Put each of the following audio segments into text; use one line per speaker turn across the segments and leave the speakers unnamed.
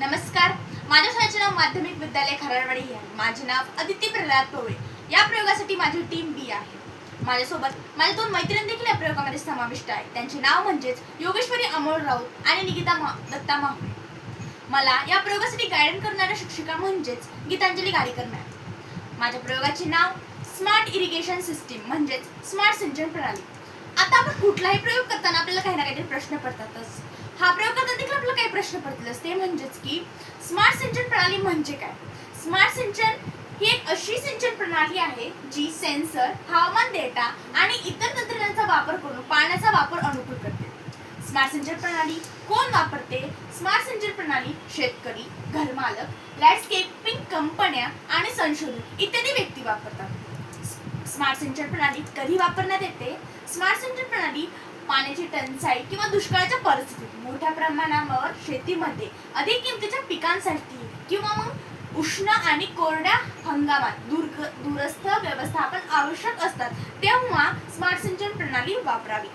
नमस्कार, माझ्या शाळेचे नाव माध्यमिक विद्यालय खराडवाडी हे आहे. माझे नाव अदिती प्रल्हाद पवळे. या प्रयोगासाठी माझी टीम बी आहे. माझ्यासोबत माझ्या दोन मैत्रिणी देखील या प्रयोगामध्ये समाविष्ट आहेत. त्यांचे नाव म्हणजेच योगेश्वरी अमोल राऊत आणि निकिता दत्ता माहुळे. मला या प्रयोगासाठी गायडन करणाऱ्या शिक्षिका म्हणजेच गीतांजली गाडीकर मॅम. माझ्या प्रयोगाचे नाव स्मार्ट इरिगेशन सिस्टीम म्हणजेच स्मार्ट सिंचन प्रणाली. आता आपण कुठलाही प्रयोग करताना आपल्याला काही ना काहीतरी प्रश्न पडतातच. हा प्रयोग करताना देखील आपल्याला काही प्रश्न पडतीलच. ते म्हणजेच की स्मार्ट सिंचन प्रणाली म्हणजे काय. स्मार्ट सिंचन ही एक अशी सिंचन प्रणाली आहे जी सेन्सर, हवामान डेटा आणि इतर तंत्रज्ञानाचा वापर करून पाण्याचा वापर अनुकूल करते. स्मार्ट सिंचन प्रणाली कोण वापरते. स्मार्ट सिंचन प्रणाली शेतकरी, घरमालक, लँडस्केपिंग कंपन्या आणि संशोधक इत्यादी व्यक्ती वापरतात. स्मार्ट सिंचन प्रणाली कधी वापरण्यात येते. स्मार्ट सिंचन प्रणाली पाण्याची टंचाई किंवा दुष्काळाच्या परिस्थितीत, मोठ्या प्रमाणावर शेतीमध्ये अधिक किमतीच्या पिकांसाठी किंवा मग उष्ण आणि कोरड्या हंगामात दूरस्थ व्यवस्थापन आवश्यक असतात तेव्हा स्मार्ट सिंचन प्रणाली वापरावी.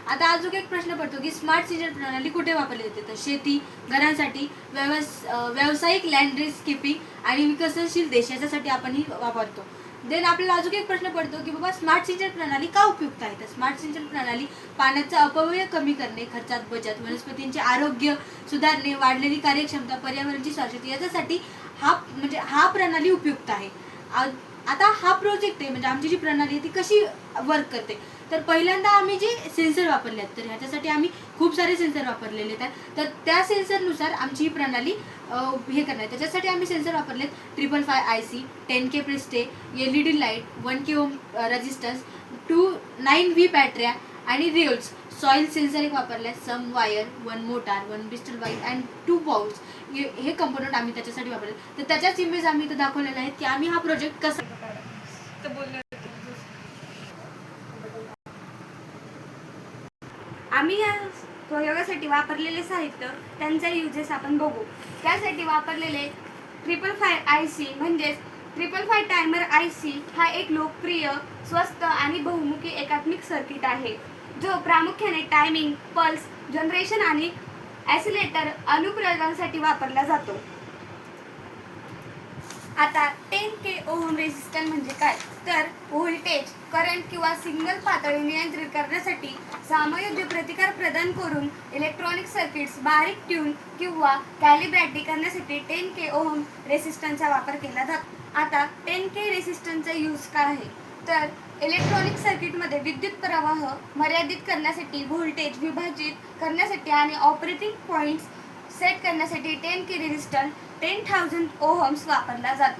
आता अजून एक प्रश्न पडतो की स्मार्ट सिंचन प्रणाली कुठे वापरली जाते. तर शेती, घरांसाठी, व्यावसायिक लँडस्केपिंग आणि विकसनशील देश याच्यासाठी आपण ही वापरतो. देन आपल्याला अजून एक प्रश्न पडतो की बाबा स्मार्ट सिंचन प्रणाली का उपयुक्त आहे. तर स्मार्ट सिंचन प्रणाली पाण्याचा अपव्यय कमी करणे, खर्चात बचत, वनस्पतींचे आरोग्य सुधारणे, वाढलेली कार्यक्षमता, पर्यावरणाची शाश्वती याच्यासाठी हा प्रणाली उपयुक्त आहे. आता हा प्रोजेक्ट आहे म्हणजे आमची जी प्रणाली आहे ती कशी वर्क करते. तर पहिल्यांदा आम्ही जे सेन्सर वापरले आहेत तर ह्याच्यासाठी आम्ही खूप सारे सेन्सर वापरलेले आहेत. तर त्या सेन्सरनुसार आमची ही प्रणाली हे करणार. त्याच्यासाठी आम्ही सेन्सर वापरलेत 555 IC, 10K preset, LED light, 1K ohm resistance, 9V बॅटऱ्या आणि रिओल्स. सॉइल सेन्सर एक वापरले, सम वायर, 1 मोटार, 1 पिस्टल वायर अँड 2 बाउल्स. हे कंपोनंट आम्ही त्याच्यासाठी वापरले. तर त्याच्याच इमेज आम्ही इथं दाखवलेले आहेत की आम्ही हा प्रोजेक्ट कसा
आम्ही या प्रयोगासाठी वापरलेले साहित्य त्यांचा युजेस आपण बघू. त्यासाठी वापरलेले 555 IC म्हणजेच 555 टायमर IC हा एक लोकप्रिय, स्वस्त आणि बहुमुखी एकात्मिक सर्किट आहे जो प्रामुख्याने टायमिंग, पल्स जनरेशन आणि ॲसिलेटर अनुप्रयोगांसाठी वापरला जातो. आता 10K ओहम रेझिस्टन्स म्हणजे काय. तर व्होल्टेज, करंट किंवा सिग्नल पातळी नियंत्रित करण्यासाठी समायोज्य प्रतिकार प्रदान करून इलेक्ट्रॉनिक सर्किट्स बारीक ट्यून किंवा कॅलिब्रेट करण्यासाठी 10K ओहम रेझिस्टन्सचा वापर केला जातो. आता 10K रेझिस्टन्सचा यूज काय आहे. तर इलेक्ट्रॉनिक सर्किटमध्ये विद्युत प्रवाह मर्यादित करण्यासाठी, व्होल्टेज विभाजित करण्यासाठी आणि ऑपरेटिंग पॉईंट्स सेट करण्यासाठी 10K रेझिस्टन्स 10,000 ओहम्स वापरला जातो.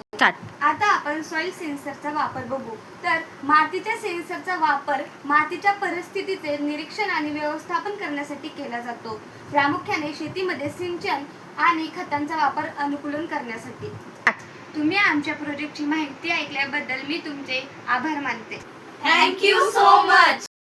आता आपण सॉइल सेन्सरचा वापर बघू. तर मातीच्या सेन्सरचा वापर मातीच्या परिस्थितीचे निरीक्षण आणि व्यवस्थापन करण्यासाठी केला जातो. प्रामुख्याने शेतीमध्ये सिंचन आणि खतांचा वापर अनुकूलन करण्यासाठी. तुम्ही आमच्या प्रोजेक्टची माहिती ऐकल्याबद्दल मी तुमचे आभार मानते.
Thank you so much.